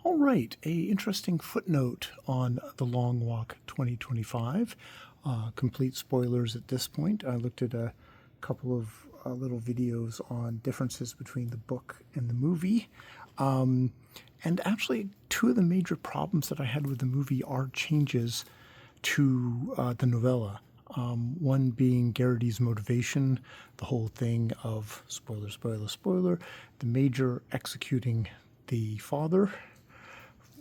All right, a interesting footnote on The Long Walk 2025. Complete spoilers at this point. I looked at a couple of little videos on differences between the book and the movie. And actually, two of the major problems that I had with the movie are changes to the novella. One being Garrity's motivation, the whole thing of, spoiler, spoiler, spoiler, the major executing the father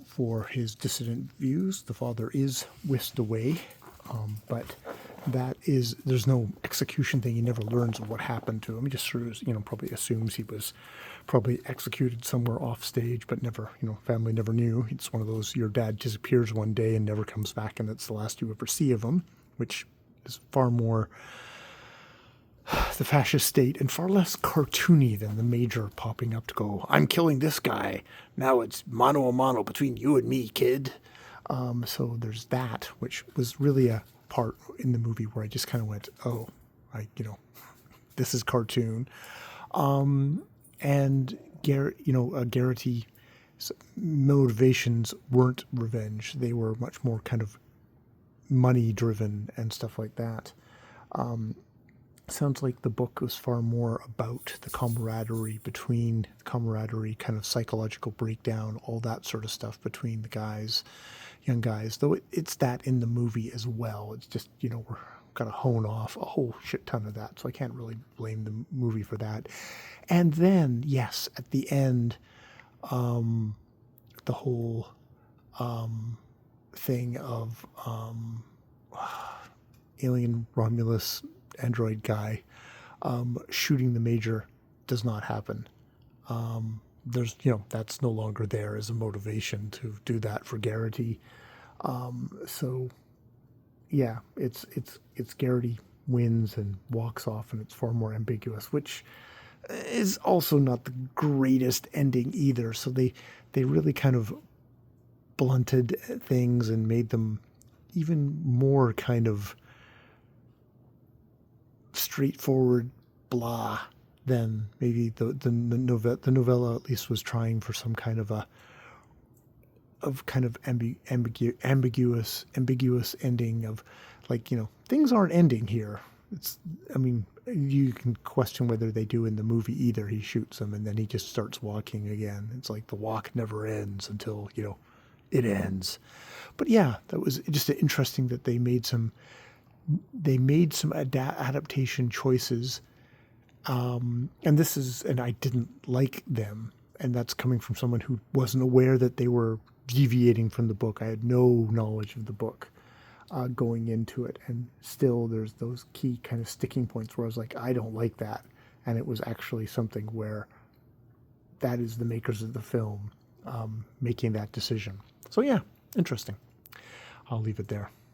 for his dissident views. The father is whisked away, but there's no execution thing. He never learns what happened to him. He just sort of, probably assumes he was probably executed somewhere off stage, but never, family never knew. It's one of those, your dad disappears one day and never comes back, and that's the last you ever see of him, which is far more the fascist state and far less cartoony than the major popping up to go, I'm killing this guy. Now it's mano a mano between you and me, kid. So there's that, which was really a part in the movie where I just kind of went, oh, this is cartoon. And Garrity's motivations weren't revenge. They were much more kind of money driven and stuff like that. Sounds like the book was far more about the camaraderie kind of psychological breakdown, all that sort of stuff between the guys, young guys, though it's that in the movie as well. It's just, we're got to hone off a whole shit ton of that. So I can't really blame the movie for that. And then, yes, at the end, the whole thing of alien Romulus android guy shooting the major does not happen. There's, that's no longer there as a motivation to do that for Garrity. So yeah, it's Garrity wins and walks off, and it's far more ambiguous, which is also not the greatest ending either. So they really kind of blunted things and made them even more kind of straightforward blah than maybe the novella at least was trying for some kind of ambiguous ending of, like, things aren't ending here. You can question whether they do in the movie either. He shoots him and then he just starts walking again. It's like the walk never ends until, it ends. But yeah, that was just interesting that they made some adaptation choices. And I didn't like them. And that's coming from someone who wasn't aware that they were deviating from the book. I had no knowledge of the book going into it. And still there's those key kind of sticking points where I was like, I don't like that. And it was actually something where that is the makers of the film making that decision. So yeah, interesting. I'll leave it there.